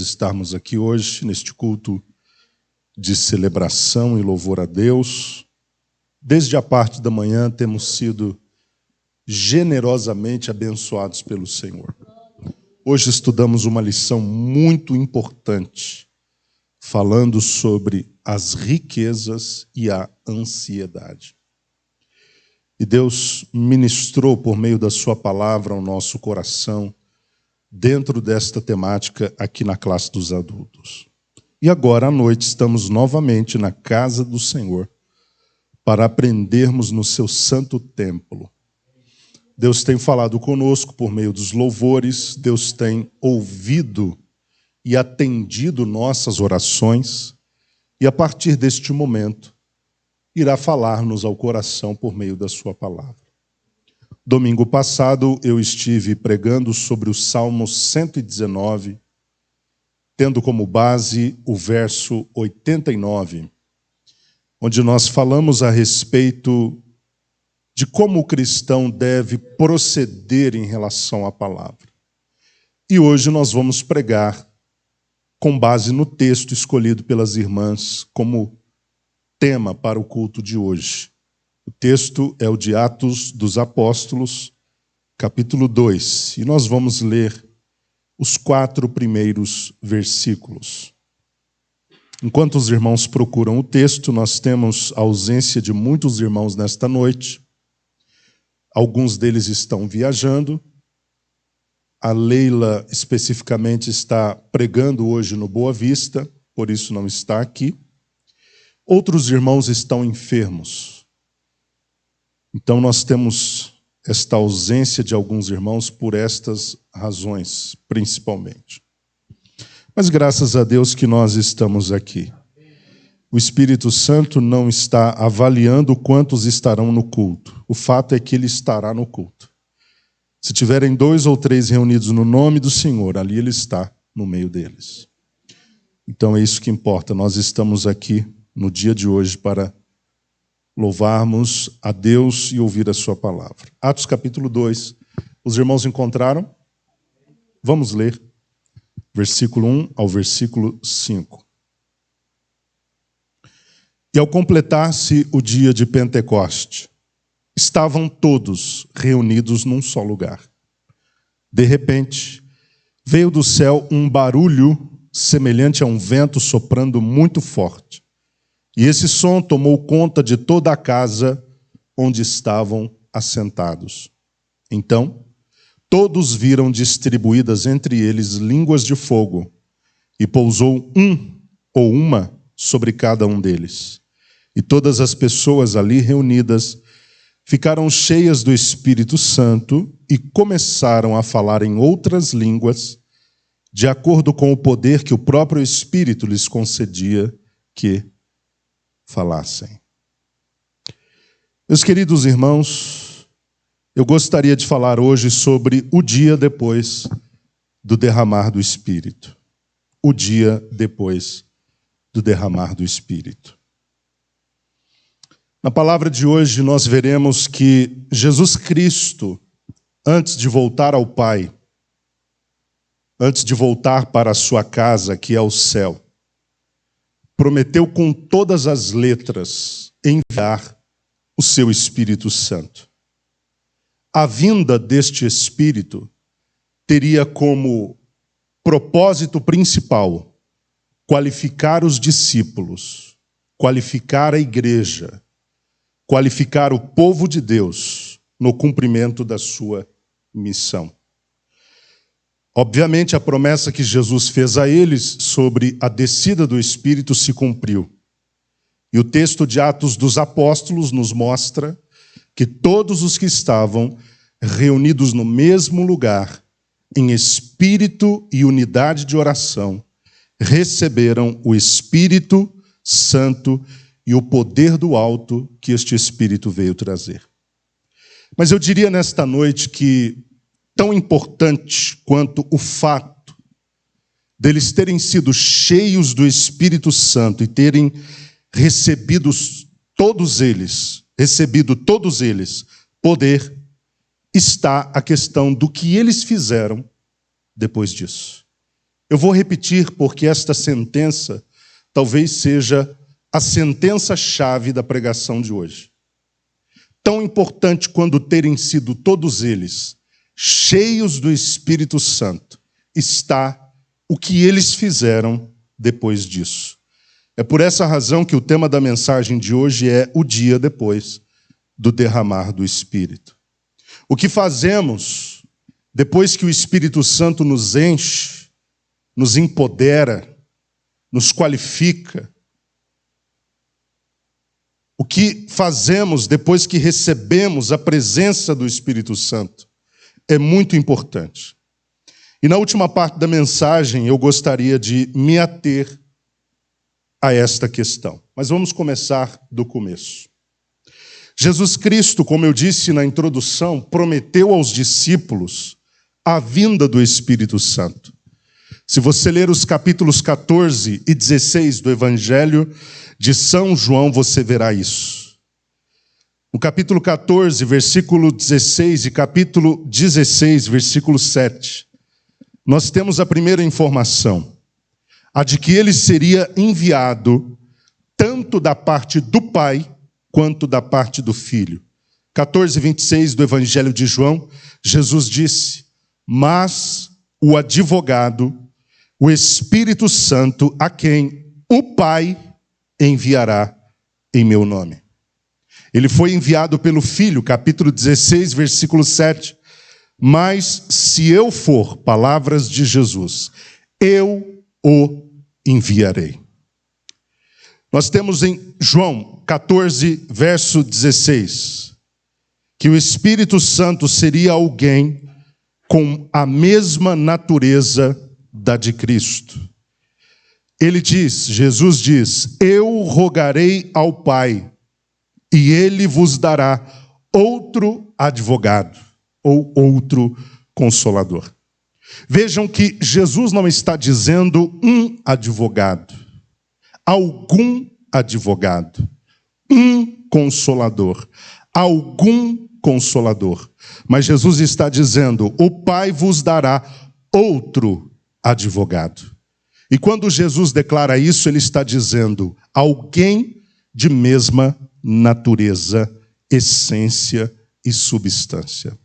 estarmos aqui hoje, neste culto de celebração e louvor a Deus. Desde a parte da manhã temos sido generosamente abençoados pelo Senhor. Hoje estudamos uma lição muito importante, falando sobre as riquezas e a ansiedade. E Deus ministrou por meio da sua palavra ao nosso coração, dentro desta temática aqui na classe dos adultos. E agora à noite estamos novamente na casa do Senhor para aprendermos no seu santo templo. Deus tem falado conosco por meio dos louvores, Deus tem ouvido e atendido nossas orações, e a partir deste momento irá falar-nos ao coração por meio da sua palavra. Domingo passado eu estive pregando sobre o Salmo 119, tendo como base o verso 89, onde nós falamos a respeito de como o cristão deve proceder em relação à palavra. E hoje nós vamos pregar com base no texto escolhido pelas irmãs como tema para o culto de hoje. O texto é o de Atos dos Apóstolos, capítulo 2, e nós vamos ler os 4 primeiros versículos. Enquanto os irmãos procuram o texto, nós temos a ausência de muitos irmãos nesta noite. Alguns deles estão viajando. A Leila, especificamente, está pregando hoje no Boa Vista, por isso não está aqui. Outros irmãos estão enfermos. Então, nós temos esta ausência de alguns irmãos por estas razões, principalmente. Mas graças a Deus que nós estamos aqui. O Espírito Santo não está avaliando quantos estarão no culto. O fato é que ele estará no culto. Se tiverem 2 ou 3 reunidos no nome do Senhor, ali ele está no meio deles. Então é isso que importa. Nós estamos aqui no dia de hoje para louvarmos a Deus e ouvir a sua palavra. Atos capítulo 2. Os irmãos encontraram? Vamos ler. Versículo 1 ao versículo 5. E ao completar-se o dia de Pentecoste, estavam todos reunidos num só lugar. De repente, veio do céu um barulho semelhante a um vento soprando muito forte. E esse som tomou conta de toda a casa onde estavam assentados. Então, todos viram distribuídas entre eles línguas de fogo, e pousou um ou uma sobre cada um deles. E todas as pessoas ali reunidas ficaram cheias do Espírito Santo e começaram a falar em outras línguas, de acordo com o poder que o próprio Espírito lhes concedia que falassem. Meus queridos irmãos, eu gostaria de falar hoje sobre o dia depois do derramar do Espírito. O dia depois do derramar do Espírito. Na palavra de hoje nós veremos que Jesus Cristo, antes de voltar ao Pai, antes de voltar para a sua casa, que é o céu, prometeu com todas as letras enviar o seu Espírito Santo. A vinda deste Espírito teria como propósito principal qualificar os discípulos, qualificar a igreja, qualificar o povo de Deus no cumprimento da sua missão. Obviamente, a promessa que Jesus fez a eles sobre a descida do Espírito se cumpriu. E o texto de Atos dos Apóstolos nos mostra que todos os que estavam reunidos no mesmo lugar, em espírito e unidade de oração, receberam o Espírito Santo e o poder do alto que este Espírito veio trazer. Mas eu diria nesta noite que, tão importante quanto o fato deles terem sido cheios do Espírito Santo e terem recebido todos eles poder, está a questão do que eles fizeram depois disso. Eu vou repetir porque esta sentença talvez seja a sentença-chave da pregação de hoje. Tão importante quando terem sido todos eles cheios do Espírito Santo, está o que eles fizeram depois disso. É por essa razão que o tema da mensagem de hoje é o dia depois do derramar do Espírito. O que fazemos depois que o Espírito Santo nos enche, nos empodera, nos qualifica? O que fazemos depois que recebemos a presença do Espírito Santo é muito importante. E na última parte da mensagem eu gostaria de me ater a esta questão. Mas vamos começar do começo. Jesus Cristo, como eu disse na introdução, prometeu aos discípulos a vinda do Espírito Santo. Se você ler os capítulos 14 e 16 do Evangelho de São João, você verá isso. No capítulo 14, versículo 16 e capítulo 16, versículo 7, nós temos a primeira informação, a de que ele seria enviado tanto da parte do Pai quanto da parte do Filho. 14, 26 do Evangelho de João, Jesus disse: mas o advogado, o Espírito Santo, a quem o Pai enviará em meu nome. Ele foi enviado pelo Filho, capítulo 16, versículo 7. Mas se eu for, palavras de Jesus, eu o enviarei. Nós temos em João 14, verso 16, que o Espírito Santo seria alguém com a mesma natureza da de Cristo. Ele diz, Jesus diz: eu rogarei ao Pai, e ele vos dará outro advogado, ou outro consolador. Vejam que Jesus não está dizendo um advogado, algum advogado, um consolador, algum consolador. Mas Jesus está dizendo: o Pai vos dará outro advogado. E quando Jesus declara isso, ele está dizendo alguém de mesma natureza, essência e substância.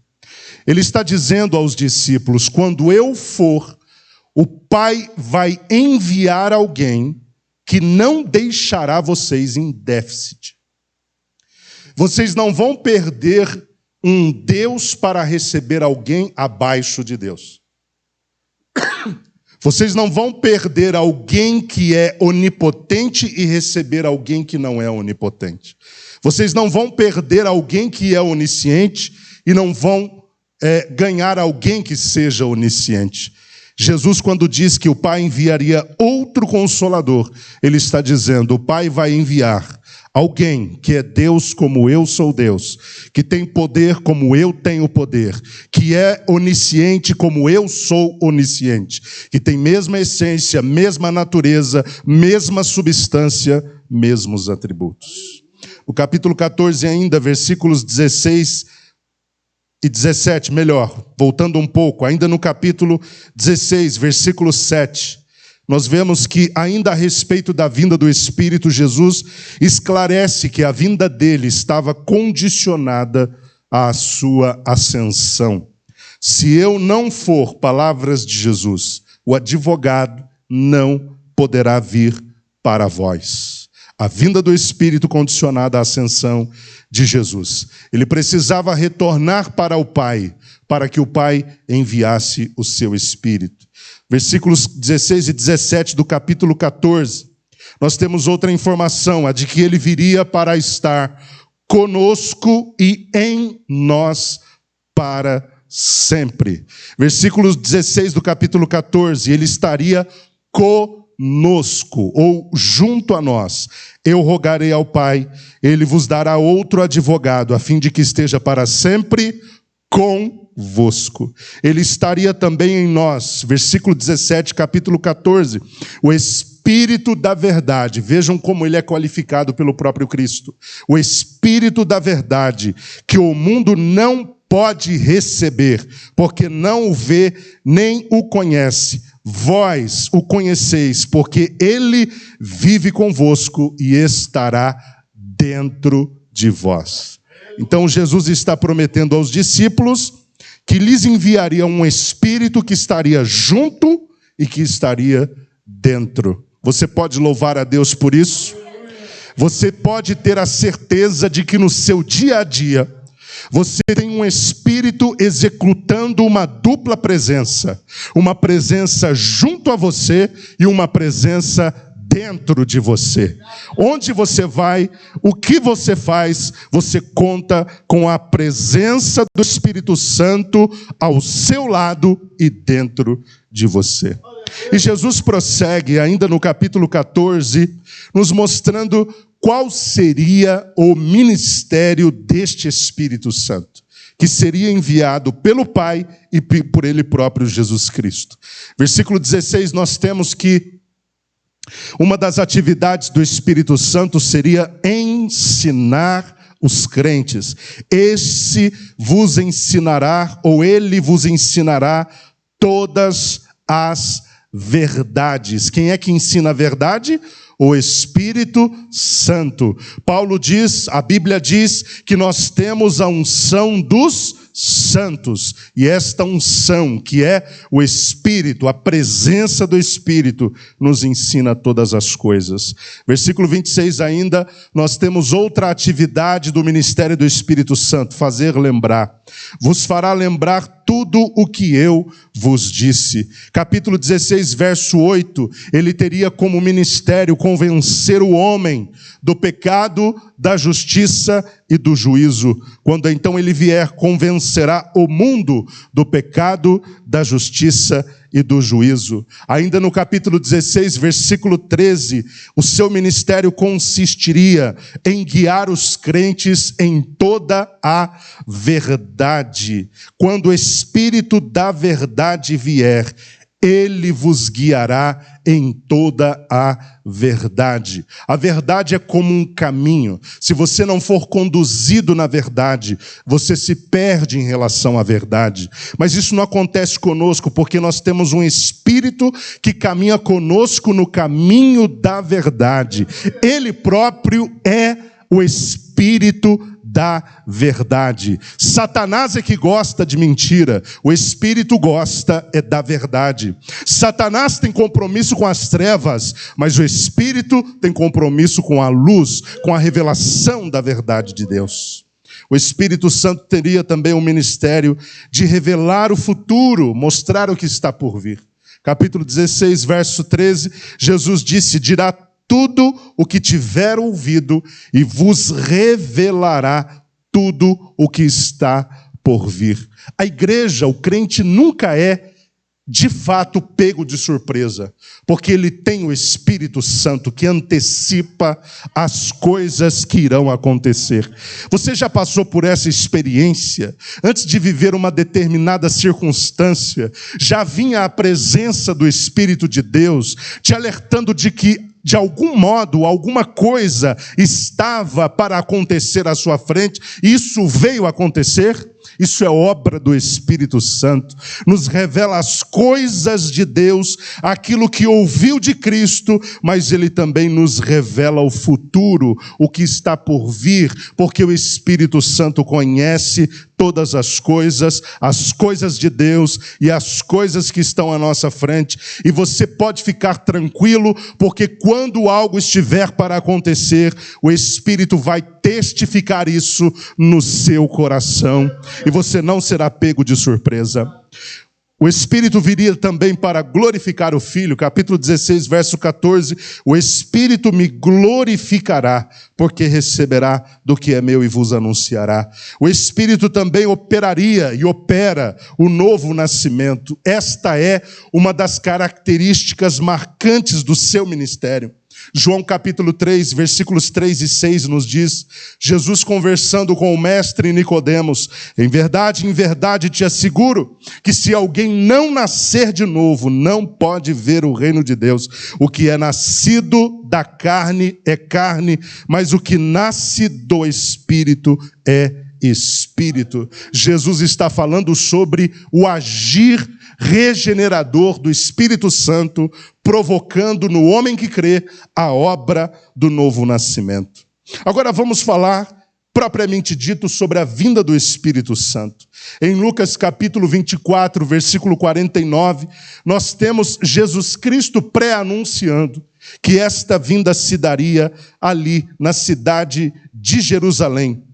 Ele está dizendo aos discípulos: quando eu for, o Pai vai enviar alguém que não deixará vocês em déficit. Vocês não vão perder um Deus para receber alguém abaixo de Deus. Vocês não vão perder alguém que é onipotente e receber alguém que não é onipotente. Vocês não vão perder alguém que é onisciente e não vão ganhar alguém que seja onisciente. Jesus, quando diz que o Pai enviaria outro consolador, ele está dizendo: o Pai vai enviar alguém que é Deus como eu sou Deus, que tem poder como eu tenho poder, que é onisciente como eu sou onisciente, que tem mesma essência, mesma natureza, mesma substância, mesmos atributos. O capítulo 14 ainda, versículos 16 e 17, melhor, voltando um pouco, ainda no capítulo 16, versículo 7, nós vemos que ainda a respeito da vinda do Espírito, Jesus esclarece que a vinda dele estava condicionada à sua ascensão. Se eu não for, palavras de Jesus, o advogado não poderá vir para vós. A vinda do Espírito condicionada à ascensão de Jesus. Ele precisava retornar para o Pai, para que o Pai enviasse o seu Espírito. Versículos 16 e 17 do capítulo 14, nós temos outra informação, a de que ele viria para estar conosco e em nós para sempre. Versículo 16 do capítulo 14, ele estaria conosco, ou junto a nós. Eu rogarei ao Pai, ele vos dará outro advogado, a fim de que esteja para sempre convosco. Ele estaria também em nós. Versículo 17, capítulo 14. O Espírito da verdade. Vejam como ele é qualificado pelo próprio Cristo. O Espírito da verdade, que o mundo não pode receber, porque não o vê nem o conhece, vós o conheceis, porque ele vive convosco e estará dentro de vós. Então Jesus está prometendo aos discípulos que lhes enviaria um Espírito que estaria junto e que estaria dentro. Você pode louvar a Deus por isso? Você pode ter a certeza de que no seu dia a dia você tem um Espírito executando uma dupla presença. Uma presença junto a você e uma presença dentro de você. Onde você vai, o que você faz, você conta com a presença do Espírito Santo ao seu lado e dentro de você. E Jesus prossegue ainda no capítulo 14, nos mostrando qual seria o ministério deste Espírito Santo, que seria enviado pelo Pai e por Ele próprio, Jesus Cristo. Versículo 16, nós temos que uma das atividades do Espírito Santo seria ensinar os crentes. Esse vos ensinará, ou ele vos ensinará todas as verdades. Quem é que ensina a verdade? O Espírito Santo. Paulo diz, a Bíblia diz que nós temos a unção dos santos. E esta unção, que é o Espírito, a presença do Espírito, nos ensina todas as coisas. Versículo 26 ainda, nós temos outra atividade do ministério do Espírito Santo, fazer lembrar. Vos fará lembrar tudo o que eu vos disse. Capítulo 16, verso 8, ele teria como ministério convencer o homem do pecado, da justiça e do juízo. Quando então ele vier, convencerá o mundo do pecado, da justiça e do juízo. Ainda no capítulo 16, versículo 13, o seu ministério consistiria em guiar os crentes em toda a verdade. Quando o Espírito da verdade vier, ele vos guiará em toda a verdade. A verdade é como um caminho. Se você não for conduzido na verdade, você se perde em relação à verdade. Mas isso não acontece conosco, porque nós temos um Espírito que caminha conosco no caminho da verdade. Ele próprio é o Espírito da verdade. Satanás é que gosta de mentira, o Espírito gosta da verdade. Satanás tem compromisso com as trevas, mas o Espírito tem compromisso com a luz, com a revelação da verdade de Deus. O Espírito Santo teria também o ministério de revelar o futuro, mostrar o que está por vir. Capítulo 16, verso 13, Jesus disse, dirá tudo o que tiver ouvido e vos revelará tudo o que está por vir. A igreja, o crente nunca é, de fato, pego de surpresa, porque ele tem o Espírito Santo que antecipa as coisas que irão acontecer. Você já passou por essa experiência? Antes de viver uma determinada circunstância, já vinha a presença do Espírito de Deus, te alertando de que de algum modo, alguma coisa estava para acontecer à sua frente, e isso veio acontecer. Isso é obra do Espírito Santo. Nos revela as coisas de Deus, aquilo que ouviu de Cristo, mas Ele também nos revela o futuro, o que está por vir, porque o Espírito Santo conhece todas as coisas de Deus e as coisas que estão à nossa frente. E você pode ficar tranquilo, porque quando algo estiver para acontecer, o Espírito vai testificar isso no seu coração. E você não será pego de surpresa. O Espírito viria também para glorificar o Filho. Capítulo 16, verso 14. O Espírito me glorificará, porque receberá do que é meu e vos anunciará. O Espírito também operaria e opera o novo nascimento. Esta é uma das características marcantes do seu ministério. João capítulo 3, versículos 3 e 6 nos diz, Jesus conversando com o mestre Nicodemos, em verdade te asseguro, que se alguém não nascer de novo, não pode ver o reino de Deus. O que é nascido da carne é carne, mas o que nasce do Espírito é Espírito. Jesus está falando sobre o agir regenerador do Espírito Santo, provocando no homem que crê a obra do novo nascimento. Agora vamos falar, propriamente dito, sobre a vinda do Espírito Santo. Em Lucas capítulo 24, versículo 49, nós temos Jesus Cristo pré-anunciando que esta vinda se daria ali na cidade de Jerusalém.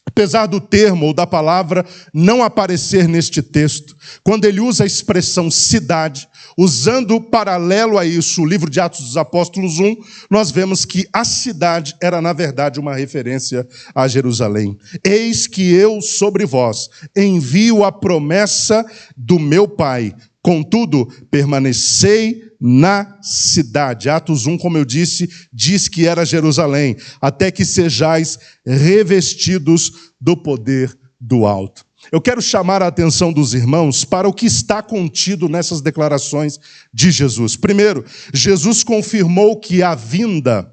Apesar do termo ou da palavra não aparecer neste texto, quando ele usa a expressão cidade, usando paralelo a isso o livro de Atos dos Apóstolos 1, nós vemos que a cidade era, na verdade, uma referência a Jerusalém. Eis que eu sobre vós envio a promessa do meu Pai, contudo, permanecei na cidade. Atos 1, como eu disse, diz que era Jerusalém, até que sejais revestidos do poder do alto. Eu quero chamar a atenção dos irmãos para o que está contido nessas declarações de Jesus. Primeiro, Jesus confirmou que a vinda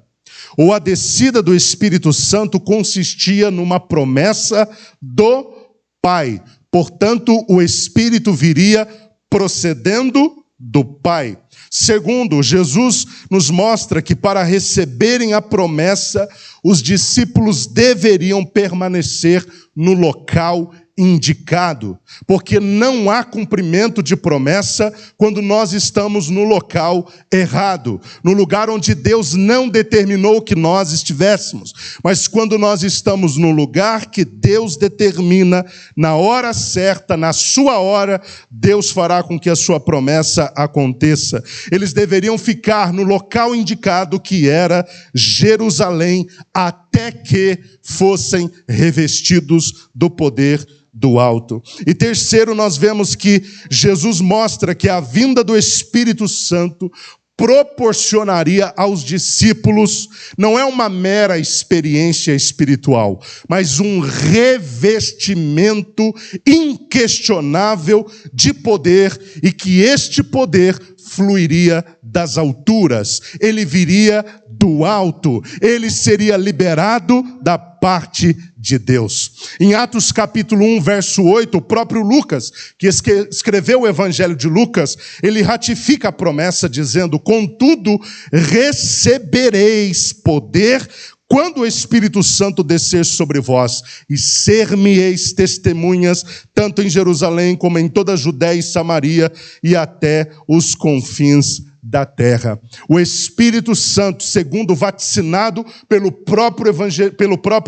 ou a descida do Espírito Santo consistia numa promessa do Pai. Portanto, o Espírito viria procedendo do Pai. Segundo, Jesus nos mostra que para receberem a promessa, os discípulos deveriam permanecer no local indicado, porque não há cumprimento de promessa quando nós estamos no local errado, no lugar onde Deus não determinou que nós estivéssemos, mas quando nós estamos no lugar que Deus determina, na hora certa, na sua hora, Deus fará com que a sua promessa aconteça. Eles deveriam ficar no local indicado, que era Jerusalém, até que fossem revestidos do poder do alto. E terceiro, nós vemos que Jesus mostra que a vinda do Espírito Santo proporcionaria aos discípulos, não é uma mera experiência espiritual, mas um revestimento inquestionável de poder, e que este poder fluiria das alturas, ele viria do alto, ele seria liberado da parte de Deus. Em Atos capítulo 1, verso 8, o próprio Lucas, que escreveu o Evangelho de Lucas, ele ratifica a promessa dizendo: contudo, recebereis poder quando o Espírito Santo descer sobre vós, e ser-me-eis testemunhas, tanto em Jerusalém como em toda a Judéia e Samaria, e até os confins da terra. O Espírito Santo, segundo vaticinado pelo próprio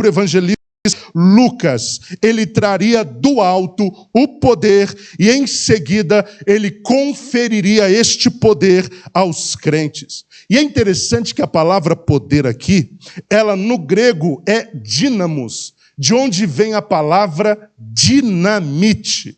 evangelista Lucas, ele traria do alto o poder, e em seguida ele conferiria este poder aos crentes. E é interessante que a palavra poder aqui, ela no grego é dínamos, de onde vem a palavra dinamite.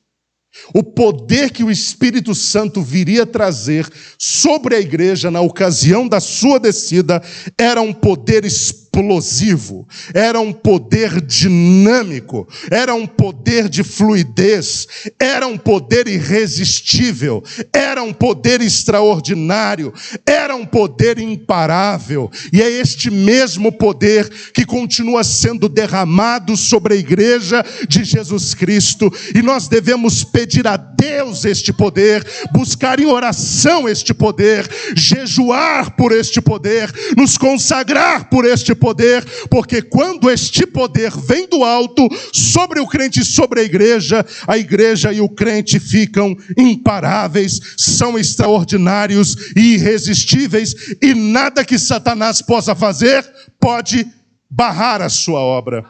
O poder que o Espírito Santo viria trazer sobre a igreja na ocasião da sua descida era um poder explosivo, era um poder dinâmico, era um poder de fluidez, era um poder irresistível, era um poder extraordinário, era um poder imparável. E é este mesmo poder que continua sendo derramado sobre a igreja de Jesus Cristo, e nós devemos pedir a Deus este poder, buscar em oração este poder, jejuar por este poder, nos consagrar por este poder, porque quando este poder vem do alto sobre o crente e sobre a igreja e o crente ficam imparáveis, são extraordinários e irresistíveis, e nada que Satanás possa fazer pode barrar a sua obra.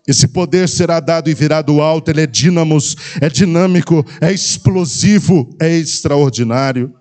Esse poder será dado e virá do alto, ele é dínamos, é dinâmico, é explosivo, é extraordinário.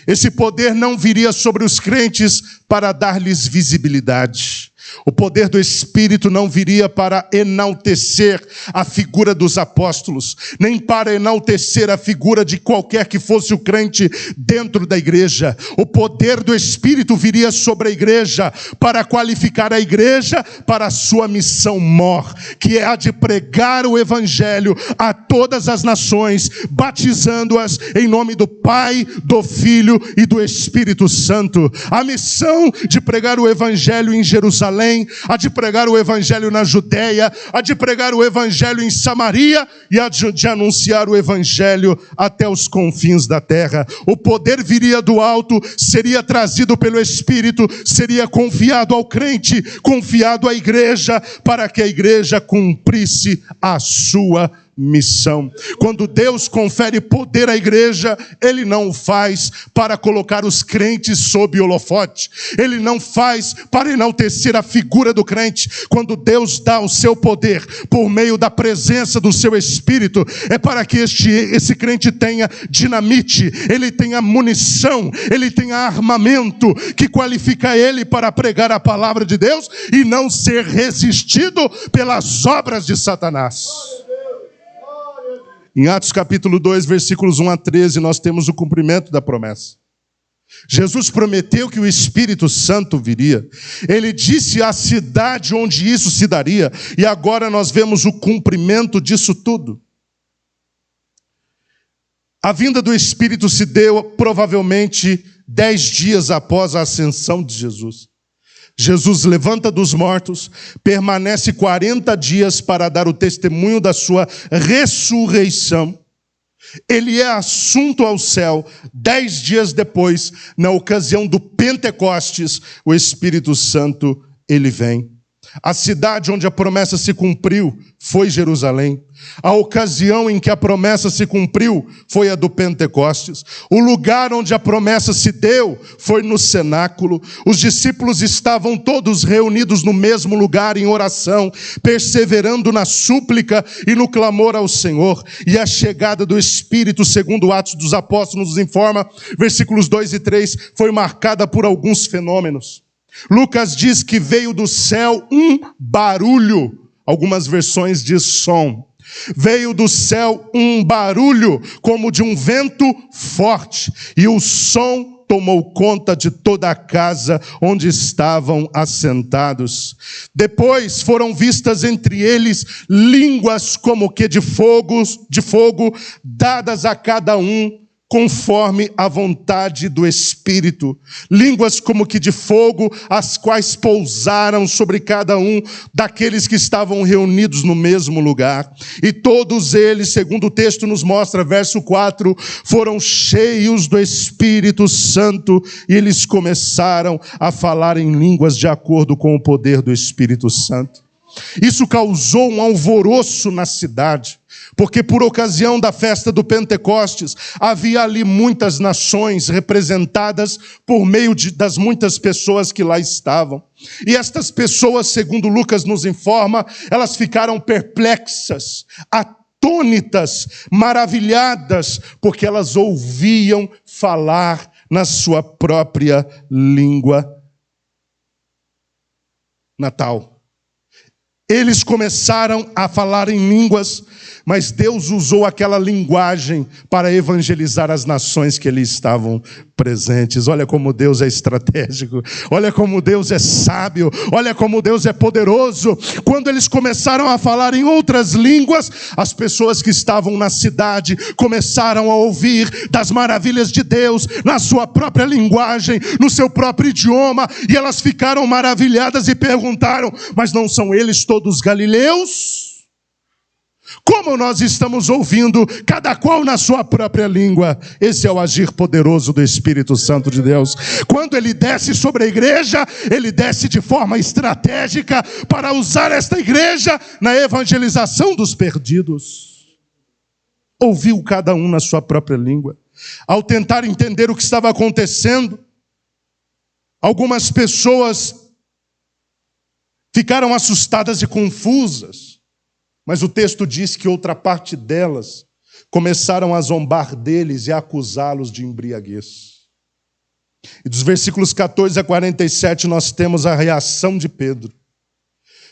Esse poder não viria sobre os crentes para dar-lhes visibilidade. O poder do Espírito não viria para enaltecer a figura dos apóstolos, nem para enaltecer a figura de qualquer que fosse o crente dentro da igreja. O poder do Espírito viria sobre a igreja para qualificar a igreja para a sua missão mor, que é a de pregar o Evangelho a todas as nações, batizando-as em nome do Pai, do Filho e do Espírito Santo. A missão de pregar o Evangelho em Jerusalém Jerusalém, há de pregar o evangelho na Judeia, há de pregar o evangelho em Samaria e há de anunciar o evangelho até os confins da terra. O poder viria do alto, seria trazido pelo Espírito, seria confiado ao crente, confiado à igreja, para que a igreja cumprisse a sua missão. Quando Deus confere poder à igreja, Ele não o faz para colocar os crentes sob holofote. Ele não faz para enaltecer a figura do crente. Quando Deus dá o seu poder por meio da presença do seu Espírito, é para que esse crente tenha dinamite, ele tenha munição, ele tenha armamento que qualifica ele para pregar a palavra de Deus e não ser resistido pelas obras de Satanás. Em Atos capítulo 2, versículos 1 a 13, nós temos o cumprimento da promessa. Jesus prometeu que o Espírito Santo viria. Ele disse a cidade onde isso se daria. E agora nós vemos o cumprimento disso tudo. A vinda do Espírito se deu provavelmente 10 dias após a ascensão de Jesus. Jesus levanta dos mortos, permanece 40 dias para dar o testemunho da sua ressurreição. Ele é assunto ao céu. 10 dias depois, na ocasião do Pentecostes, o Espírito Santo, ele vem. A cidade onde a promessa se cumpriu foi Jerusalém. A ocasião em que a promessa se cumpriu foi a do Pentecostes. O lugar onde a promessa se deu foi no cenáculo. Os discípulos estavam todos reunidos no mesmo lugar em oração, perseverando na súplica e no clamor ao Senhor. E a chegada do Espírito, segundo Atos dos Apóstolos nos informa, versículos 2 e 3, foi marcada por alguns fenômenos. Lucas diz que veio do céu um barulho. Algumas versões diz som. Veio do céu um barulho como de um vento forte. E o som tomou conta de toda a casa onde estavam assentados. Depois foram vistas entre eles línguas como que de fogo, dadas a cada um conforme a vontade do Espírito. Línguas como que de fogo, as quais pousaram sobre cada um daqueles que estavam reunidos no mesmo lugar. E todos eles, segundo o texto nos mostra, verso 4, foram cheios do Espírito Santo e eles começaram a falar em línguas de acordo com o poder do Espírito Santo. Isso causou um alvoroço na cidade, porque por ocasião da festa do Pentecostes, havia ali muitas nações representadas por meio das muitas pessoas que lá estavam. E estas pessoas, segundo Lucas nos informa, elas ficaram perplexas, atônitas, maravilhadas, porque elas ouviam falar na sua própria língua natal. Eles começaram a falar em línguas, mas Deus usou aquela linguagem para evangelizar as nações que ali estavam presentes. Olha como Deus é estratégico, olha como Deus é sábio, olha como Deus é poderoso. Quando eles começaram a falar em outras línguas, as pessoas que estavam na cidade começaram a ouvir das maravilhas de Deus na sua própria linguagem, no seu próprio idioma, e elas ficaram maravilhadas e perguntaram: mas não são eles todos galileus? Como nós estamos ouvindo, cada qual na sua própria língua? Esse é o agir poderoso do Espírito Santo de Deus. Quando ele desce sobre a igreja, ele desce de forma estratégica para usar esta igreja na evangelização dos perdidos. Ouviu cada um na sua própria língua. Ao tentar entender o que estava acontecendo, algumas pessoas ficaram assustadas e confusas. Mas o texto diz que outra parte delas começaram a zombar deles e a acusá-los de embriaguez. E dos versículos 14 a 47 nós temos a reação de Pedro.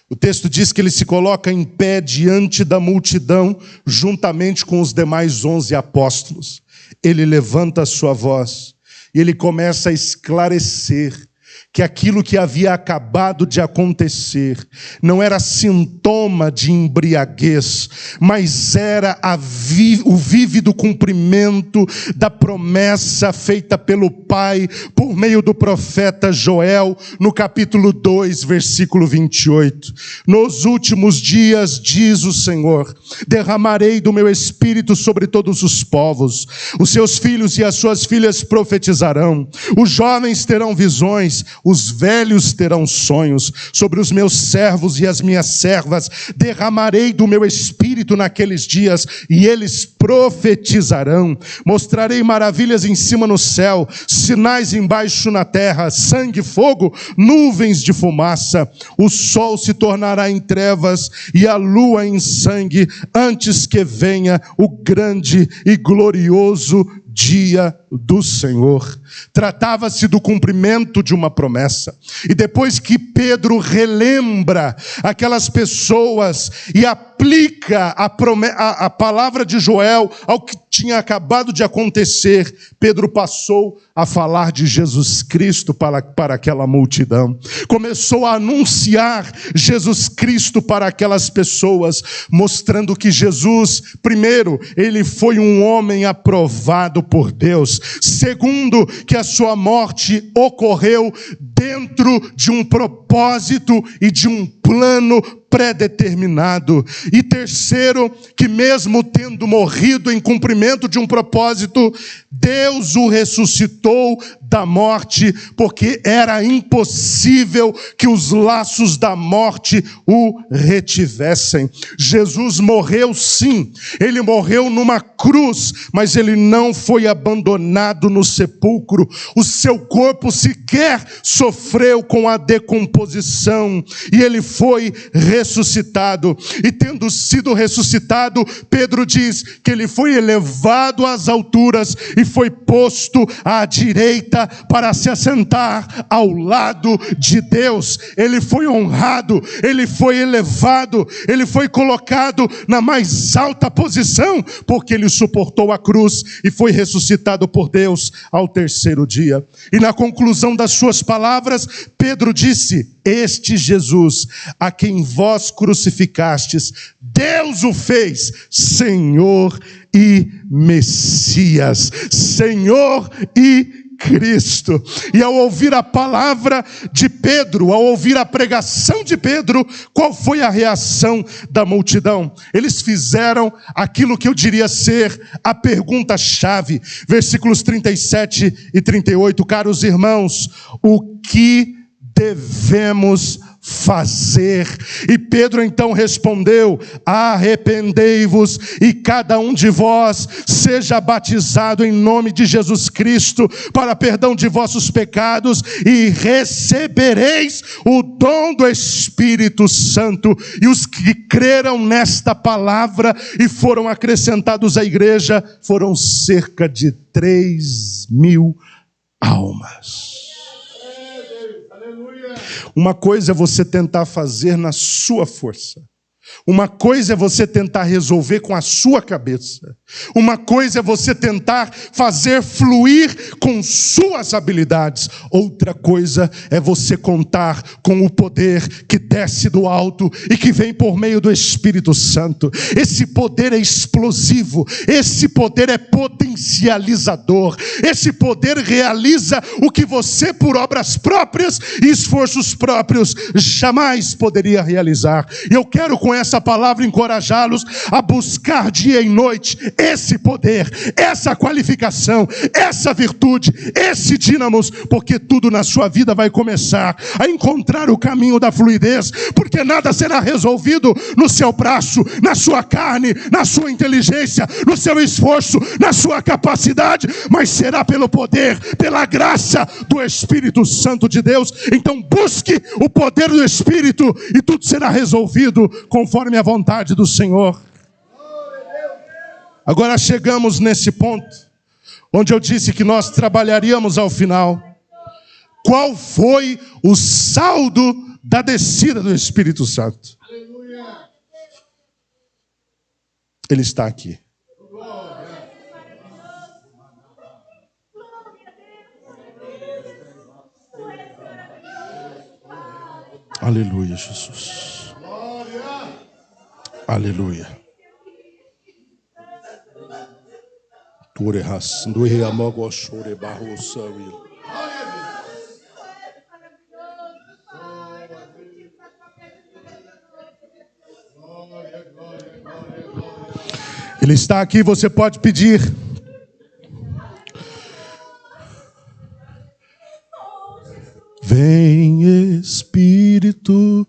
O texto diz que ele se coloca em pé diante da multidão, juntamente com os demais 11 apóstolos. Ele levanta a sua voz e ele começa a esclarecer que aquilo que havia acabado de acontecer não era sintoma de embriaguez, mas era o vívido cumprimento da promessa feita pelo Pai por meio do profeta Joel, no capítulo 2, versículo 28. Nos últimos dias, diz o Senhor, derramarei do meu espírito sobre todos os povos. Os seus filhos e as suas filhas profetizarão. Os jovens terão visões, os velhos terão sonhos. Sobre os meus servos e as minhas servas derramarei do meu espírito naqueles dias, e eles profetizarão. Mostrarei maravilhas em cima no céu, sinais embaixo na terra, sangue, fogo, nuvens de fumaça. O sol se tornará em trevas e a lua em sangue, antes que venha o grande e glorioso dia do Senhor. Tratava-se do cumprimento de uma promessa. E depois que Pedro relembra aquelas pessoas e aplica a palavra de Joel ao que tinha acabado de acontecer, Pedro passou a falar de Jesus Cristo para aquela multidão. Começou a anunciar Jesus Cristo para aquelas pessoas, mostrando que Jesus, primeiro, ele foi um homem aprovado por Deus. Segundo, que a sua morte ocorreu dentro de um propósito e de um plano pré-determinado. E terceiro, que mesmo tendo morrido em cumprimento de um propósito, Deus o ressuscitou da morte, porque era impossível que os laços da morte o retivessem. Jesus morreu sim, ele morreu numa cruz, mas ele não foi abandonado no sepulcro. O seu corpo sequer sofreu com a decomposição, e ele foi ressuscitado. E tendo sido ressuscitado, Pedro diz que ele foi elevado às alturas e foi posto à direita para se assentar ao lado de Deus. Ele foi honrado, ele foi elevado, ele foi colocado na mais alta posição, porque ele suportou a cruz e foi ressuscitado por Deus ao terceiro dia. E na conclusão das suas palavras, Pedro disse: este Jesus, a quem vós crucificastes, Deus o fez Senhor e Messias, Senhor e Cristo. E ao ouvir a palavra de Pedro, ao ouvir a pregação de Pedro, qual foi a reação da multidão? Eles fizeram aquilo que eu diria ser a pergunta-chave. Versículos 37 e 38, caros irmãos, o que devemos fazer? E Pedro então respondeu: arrependei-vos e cada um de vós seja batizado em nome de Jesus Cristo para perdão de vossos pecados, e recebereis o dom do Espírito Santo. E os que creram nesta palavra e foram acrescentados à igreja foram cerca de 3.000 almas. Uma coisa é você tentar fazer na sua força. Uma coisa é você tentar resolver com a sua cabeça. Uma coisa é você tentar fazer fluir com suas habilidades. Outra coisa é você contar com o poder que desce do alto e que vem por meio do Espírito Santo. Esse poder é explosivo. Esse poder é potencializador. Esse poder realiza o que você, por obras próprias e esforços próprios, jamais poderia realizar. E eu quero com essa palavra encorajá-los a buscar dia e noite esse poder, essa qualificação, essa virtude, esse dínamos, porque tudo na sua vida vai começar a encontrar o caminho da fluidez, porque nada será resolvido no seu braço, na sua carne, na sua inteligência, no seu esforço, na sua capacidade, mas será pelo poder, pela graça do Espírito Santo de Deus. Então busque o poder do Espírito e tudo será resolvido conforme a vontade do Senhor. Agora chegamos nesse ponto onde eu disse que nós trabalharíamos ao final. Qual foi o saldo da descida do Espírito Santo? Ele está aqui. Aleluia, Jesus. Aleluia. Ele está aqui, você pode pedir. Vem, Espírito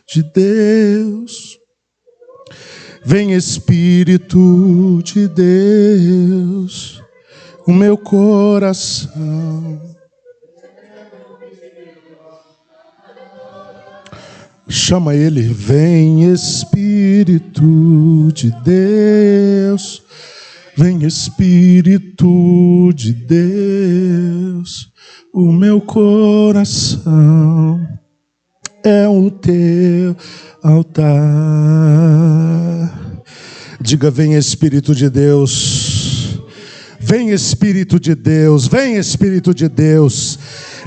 de Deus. Vem, Espírito de Deus, o meu coração. Chama ele. Vem, Espírito de Deus. Vem, Espírito de Deus, o meu coração é o teu altar. Diga: vem, Espírito de Deus. Vem, Espírito de Deus. Vem, Espírito de Deus.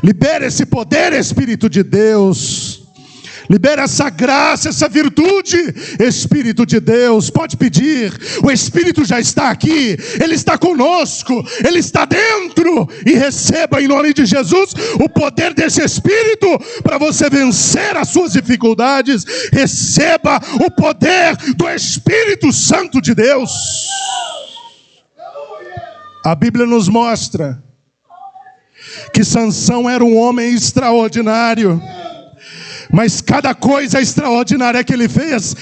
Libera esse poder, Espírito de Deus. Libera essa graça, essa virtude, Espírito de Deus. Pode pedir. O Espírito já está aqui. Ele está conosco. Ele está dentro. E receba em nome de Jesus o poder desse Espírito para você vencer as suas dificuldades. Receba o poder do Espírito Santo de Deus. A Bíblia nos mostra que Sansão era um homem extraordinário. Mas cada coisa extraordinária que ele fez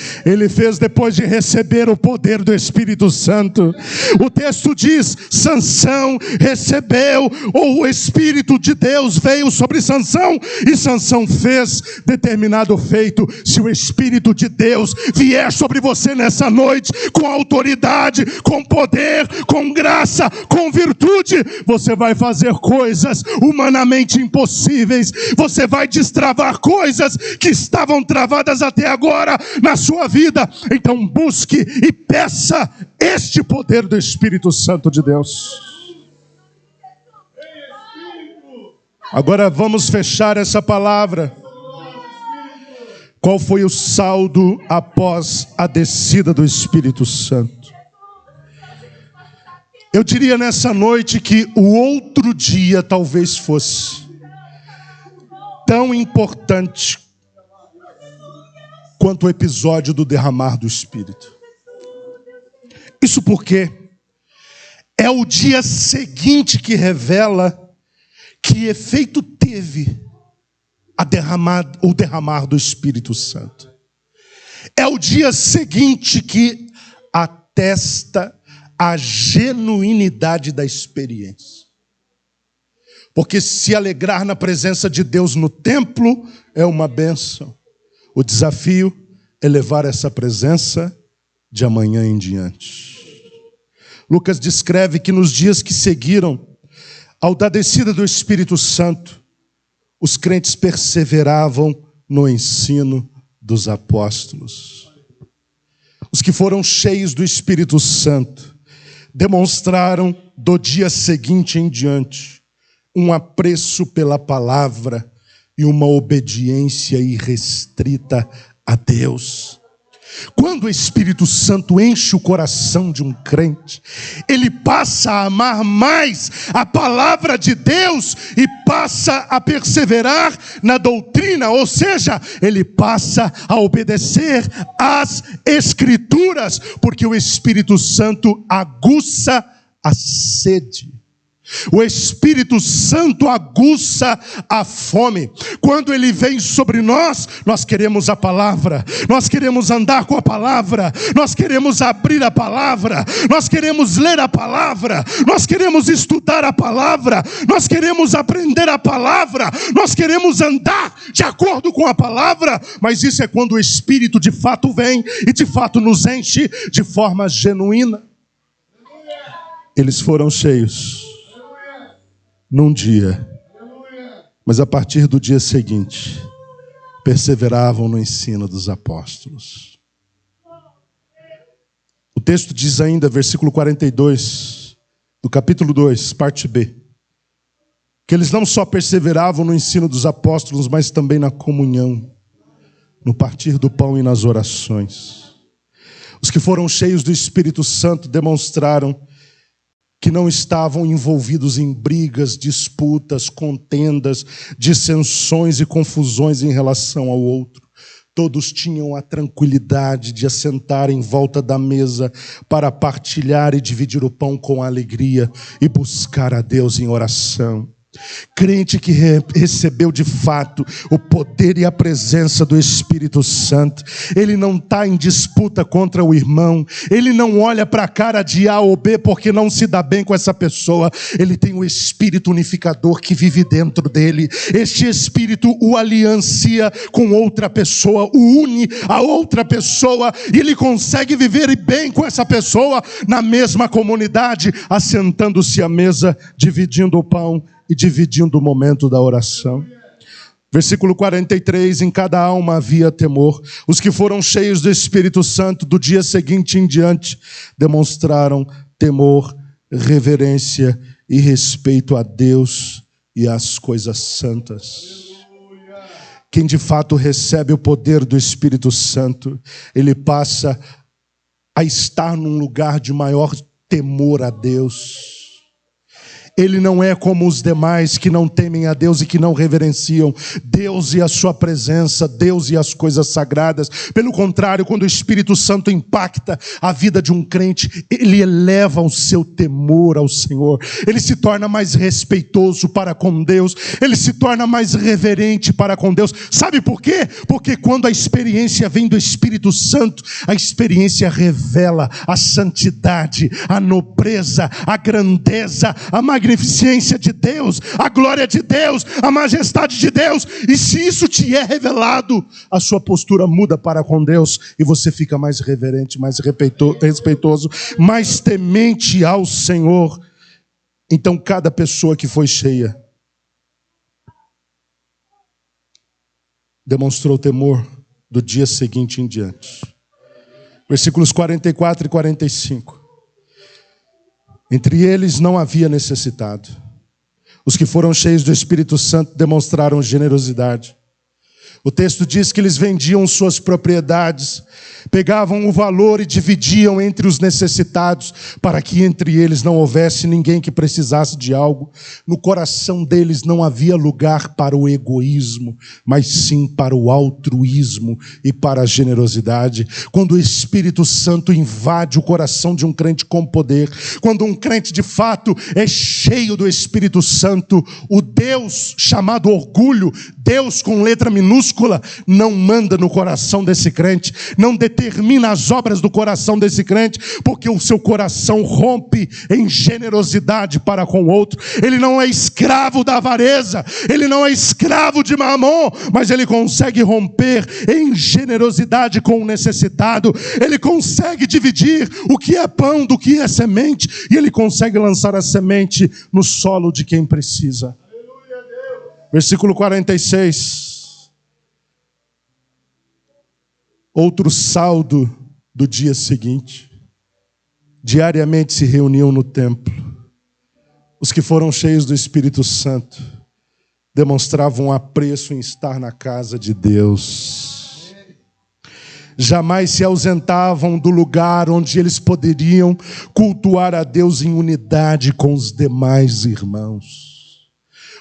depois de receber o poder do Espírito Santo. O texto diz: Sansão recebeu, ou o Espírito de Deus veio sobre Sansão, e Sansão fez determinado feito. Se o Espírito de Deus vier sobre você nessa noite, com autoridade, com poder, com graça, com virtude, você vai fazer coisas humanamente impossíveis. Você vai destravar coisas que estavam travadas até agora na sua vida. Então busque e peça este poder do Espírito Santo de Deus. Agora vamos fechar essa palavra. Qual foi o saldo após a descida do Espírito Santo? Eu diria nessa noite que o outro dia talvez fosse tão importante quanto o episódio do derramar do Espírito. Isso porque é o dia seguinte que revela que efeito teve o derramar do Espírito Santo. É o dia seguinte que atesta a genuinidade da experiência. Porque se alegrar na presença de Deus no templo é uma bênção. O desafio é levar essa presença de amanhã em diante. Lucas descreve que nos dias que seguiram ao da descida do Espírito Santo, os crentes perseveravam no ensino dos apóstolos. Os que foram cheios do Espírito Santo demonstraram do dia seguinte em diante um apreço pela palavra e uma obediência irrestrita a Deus. Quando o Espírito Santo enche o coração de um crente, ele passa a amar mais a palavra de Deus e passa a perseverar na doutrina, ou seja, ele passa a obedecer às Escrituras, porque o Espírito Santo aguça a sede. O Espírito Santo aguça a fome. Quando ele vem sobre nós, nós queremos a palavra, nós queremos andar com a palavra, nós queremos abrir a palavra, nós queremos ler a palavra, nós queremos estudar a palavra, nós queremos aprender a palavra, nós queremos andar de acordo com a palavra. Mas isso é quando o Espírito de fato vem e de fato nos enche de forma genuína. Eles foram cheios num dia, mas a partir do dia seguinte, perseveravam no ensino dos apóstolos. O texto diz ainda, versículo 42, do capítulo 2, parte B, que eles não só perseveravam no ensino dos apóstolos, mas também na comunhão. no partir do pão e nas orações. Os que foram cheios do Espírito Santo demonstraram que não estavam envolvidos em brigas, disputas, contendas, dissensões e confusões em relação ao outro. Todos tinham a tranquilidade de assentar em volta da mesa para partilhar e dividir o pão com alegria e buscar a Deus em oração. Crente que recebeu de fato o poder e a presença do Espírito Santo, ele não está em disputa contra o irmão, ele não olha para a cara de A ou B porque não se dá bem com essa pessoa, ele tem o Espírito unificador que vive dentro dele. Este Espírito o aliancia com outra pessoa, o une a outra pessoa, e ele consegue viver bem com essa pessoa na mesma comunidade, assentando-se à mesa, dividindo o pão e dividindo o momento da oração. Versículo 43, em cada alma havia temor. Os que foram cheios do Espírito Santo do dia seguinte em diante demonstraram temor, reverência e respeito a Deus e às coisas santas. Quem de fato recebe o poder do Espírito Santo, ele passa a estar num lugar de maior temor a Deus. Ele não é como os demais que não temem a Deus e que não reverenciam Deus e a sua presença, Deus e as coisas sagradas. Pelo contrário, quando o Espírito Santo impacta a vida de um crente, ele eleva o seu temor ao Senhor. Ele se torna mais respeitoso para com Deus, ele se torna mais reverente para com Deus. Sabe por quê? Porque quando a experiência vem do Espírito Santo, a experiência revela a santidade, a nobreza, a grandeza, a magnificência de Deus, a glória de Deus, a majestade de Deus. E se isso te é revelado, a sua postura muda para com Deus e você fica mais reverente, mais respeitoso, mais temente ao Senhor. Então cada pessoa que foi cheia demonstrou temor do dia seguinte em diante. Versículos 44 e 45. Entre eles não havia necessitado. Os que foram cheios do Espírito Santo demonstraram generosidade. O texto diz que eles vendiam suas propriedades, pegavam o valor e dividiam entre os necessitados, para que entre eles não houvesse ninguém que precisasse de algo. No coração deles não havia lugar para o egoísmo, mas sim para o altruísmo e para a generosidade. Quando o Espírito Santo invade o coração de um crente com poder, quando um crente de fato é cheio do Espírito Santo, o Deus chamado orgulho, Deus com letra minúscula, não manda no coração desse crente, não determina as obras do coração desse crente, porque o seu coração rompe em generosidade para com o outro. Ele não é escravo da avareza, ele não é escravo de Mamon, mas ele consegue romper em generosidade com o necessitado. Ele consegue dividir o que é pão do que é semente, e ele consegue lançar a semente no solo de quem precisa. Versículo 46. Outro saldo do dia seguinte. Diariamente se reuniam no templo. Os que foram cheios do Espírito Santo demonstravam apreço em estar na casa de Deus. Jamais se ausentavam do lugar onde eles poderiam cultuar a Deus em unidade com os demais irmãos.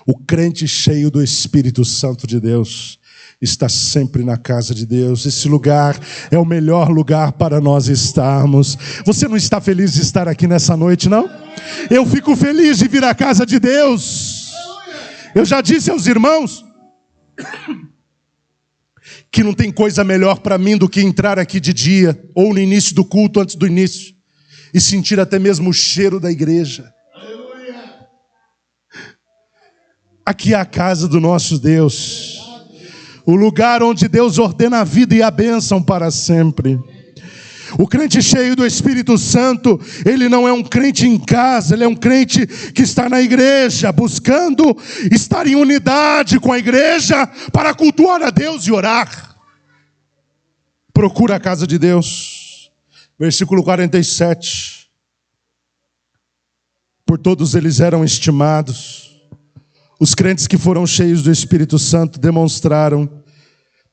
O crente cheio do Espírito Santo de Deus está sempre na casa de Deus. Esse lugar é o melhor lugar para nós estarmos. Você não está feliz de estar aqui nessa noite, não? Eu fico feliz de vir à casa de Deus. Eu já disse aos irmãos que não tem coisa melhor para mim do que entrar aqui de dia, ou no início do culto, antes do início, e sentir até mesmo o cheiro da igreja. Aqui é a casa do nosso Deus, o lugar onde Deus ordena a vida e a bênção para sempre. O crente cheio do Espírito Santo, ele não é um crente em casa, ele é um crente que está na igreja, buscando estar em unidade com a igreja para cultuar a Deus e orar. Procura a casa de Deus. Versículo 47. Por todos eles eram estimados. Os crentes que foram cheios do Espírito Santo demonstraram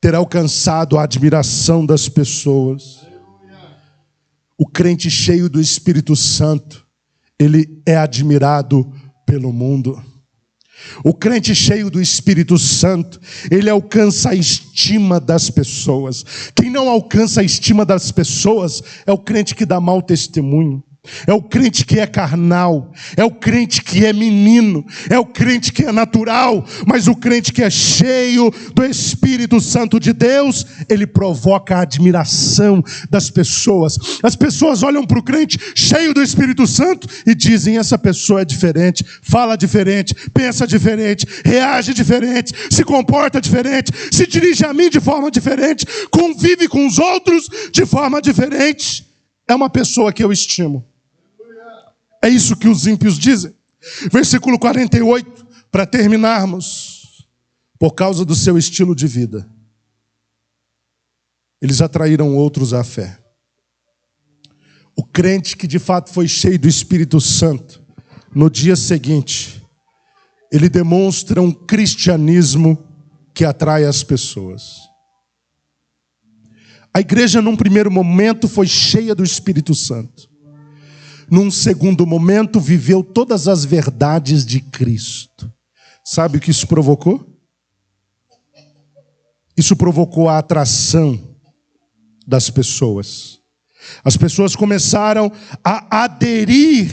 ter alcançado a admiração das pessoas. O crente cheio do Espírito Santo, ele é admirado pelo mundo. O crente cheio do Espírito Santo, ele alcança a estima das pessoas. Quem não alcança a estima das pessoas é o crente que dá mau testemunho. É o crente que é carnal, é o crente que é menino, é o crente que é natural, mas o crente que é cheio do Espírito Santo de Deus, ele provoca a admiração das pessoas. As pessoas olham para o crente cheio do Espírito Santo e dizem: essa pessoa é diferente, fala diferente, pensa diferente, reage diferente, se comporta diferente, se dirige a mim de forma diferente, convive com os outros de forma diferente. É uma pessoa que eu estimo. É isso que os ímpios dizem. Versículo 48, para terminarmos. Por causa do seu estilo de vida, eles atraíram outros à fé. O crente que de fato foi cheio do Espírito Santo, no dia seguinte, ele demonstra um cristianismo que atrai as pessoas. A igreja, num primeiro momento, foi cheia do Espírito Santo. Num segundo momento, viveu todas as verdades de Cristo. Sabe o que isso provocou? Isso provocou a atração das pessoas. As pessoas começaram a aderir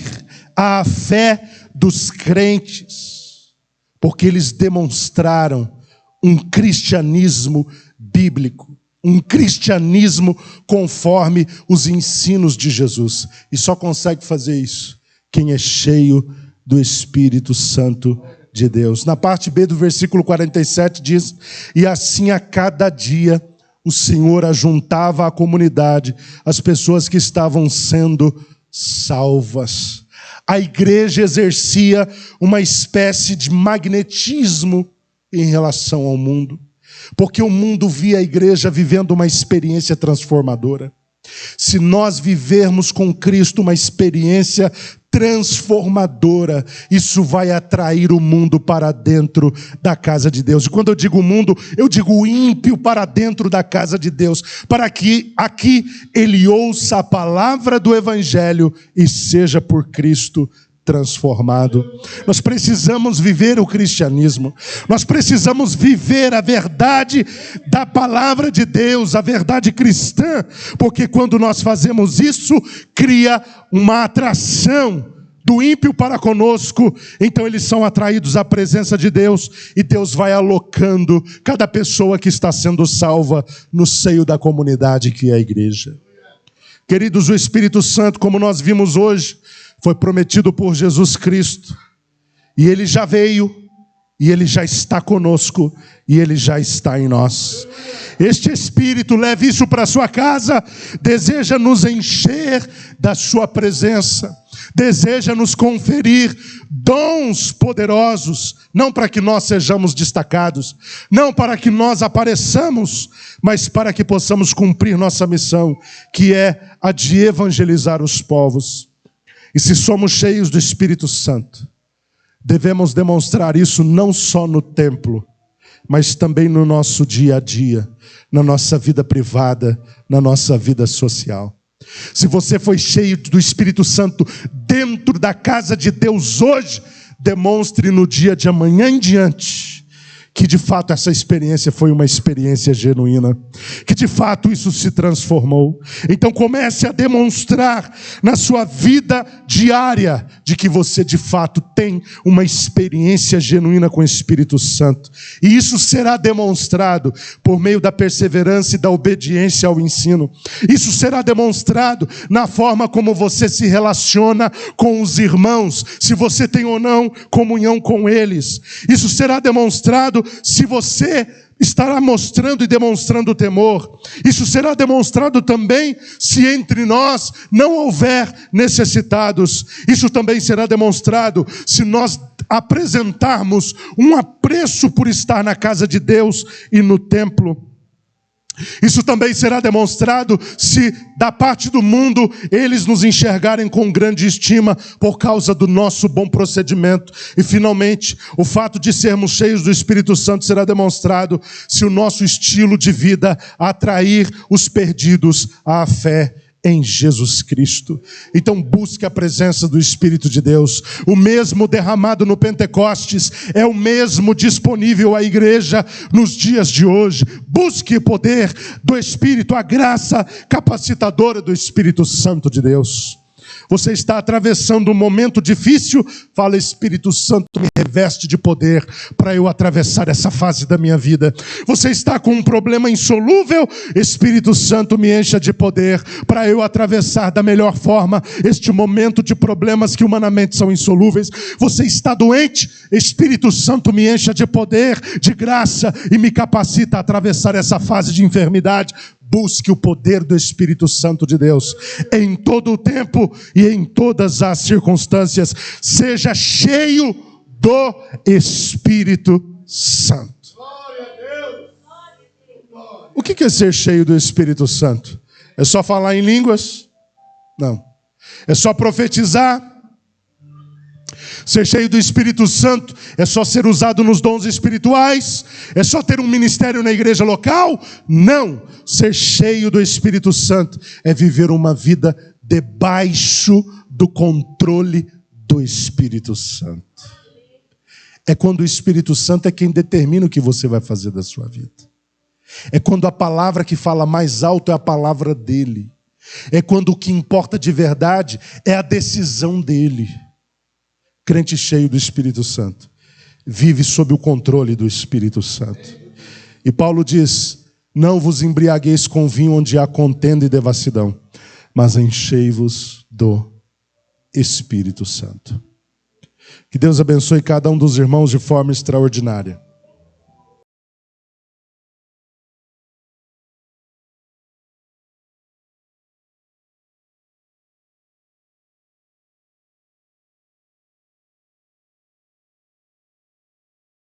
à fé dos crentes, porque eles demonstraram um cristianismo bíblico. Um cristianismo conforme os ensinos de Jesus. E só consegue fazer isso quem é cheio do Espírito Santo de Deus. Na parte B do versículo 47 diz: e assim a cada dia o Senhor ajuntava à comunidade as pessoas que estavam sendo salvas. A igreja exercia uma espécie de magnetismo em relação ao mundo. Porque o mundo via a igreja vivendo uma experiência transformadora. Se nós vivermos com Cristo uma experiência transformadora, isso vai atrair o mundo para dentro da casa de Deus. E quando eu digo mundo, eu digo o ímpio para dentro da casa de Deus, para que aqui ele ouça a palavra do Evangelho e seja por Cristo transformado. Nós precisamos viver o cristianismo. Nós precisamos viver a verdade da palavra de Deus, a verdade cristã, porque quando nós fazemos isso, cria uma atração do ímpio para conosco. Então eles são atraídos à presença de Deus e Deus vai alocando cada pessoa que está sendo salva no seio da comunidade que é a igreja. Queridos, o Espírito Santo, como nós vimos hoje, foi prometido por Jesus Cristo, e Ele já veio, e Ele já está conosco, e Ele já está em nós. Este Espírito, leve isso para a sua casa, deseja nos encher da sua presença, deseja nos conferir dons poderosos, não para que nós sejamos destacados, não para que nós apareçamos, mas para que possamos cumprir nossa missão, que é a de evangelizar os povos. E se somos cheios do Espírito Santo, devemos demonstrar isso não só no templo, mas também no nosso dia a dia, na nossa vida privada, na nossa vida social. Se você foi cheio do Espírito Santo dentro da casa de Deus hoje, demonstre no dia de amanhã em diante que de fato essa experiência foi uma experiência genuína, que de fato isso se transformou. Então comece a demonstrar na sua vida diária de que você de fato tem uma experiência genuína com o Espírito Santo. E isso será demonstrado por meio da perseverança e da obediência ao ensino. Isso será demonstrado na forma como você se relaciona com os irmãos, se você tem ou não comunhão com eles. Isso será demonstrado se você estará mostrando e demonstrando temor. Isso será demonstrado também se entre nós não houver necessitados. Isso também será demonstrado se nós apresentarmos um apreço por estar na casa de Deus e no templo. Isso também será demonstrado se da parte do mundo eles nos enxergarem com grande estima por causa do nosso bom procedimento. E finalmente, o fato de sermos cheios do Espírito Santo será demonstrado se o nosso estilo de vida atrair os perdidos à fé em Jesus Cristo. Então busque a presença do Espírito de Deus. O mesmo derramado no Pentecostes é o mesmo disponível à igreja nos dias de hoje. Busque o poder do Espírito, a graça capacitadora do Espírito Santo de Deus. Você está atravessando um momento difícil? Fala, Espírito Santo, me reveste de poder para eu atravessar essa fase da minha vida. Você está com um problema insolúvel? Espírito Santo, me encha de poder para eu atravessar da melhor forma este momento de problemas que humanamente são insolúveis. Você está doente? Espírito Santo, me encha de poder, de graça e me capacita a atravessar essa fase de enfermidade. Busque o poder do Espírito Santo de Deus em todo o tempo e em todas as circunstâncias. Seja cheio do Espírito Santo. O que é ser cheio do Espírito Santo? É só falar em línguas? Não. É só profetizar? Ser cheio do Espírito Santo é só ser usado nos dons espirituais? É só ter um ministério na igreja local? Não. Ser cheio do Espírito Santo é viver uma vida debaixo do controle do Espírito Santo. É quando o Espírito Santo é quem determina o que você vai fazer da sua vida. É quando a palavra que fala mais alto é a palavra dele. É quando o que importa de verdade é a decisão dele. Crente cheio do Espírito Santo vive sob o controle do Espírito Santo. E Paulo diz: não vos embriagueis com vinho onde há contenda e devassidão, mas enchei-vos do Espírito Santo. Que Deus abençoe cada um dos irmãos de forma extraordinária.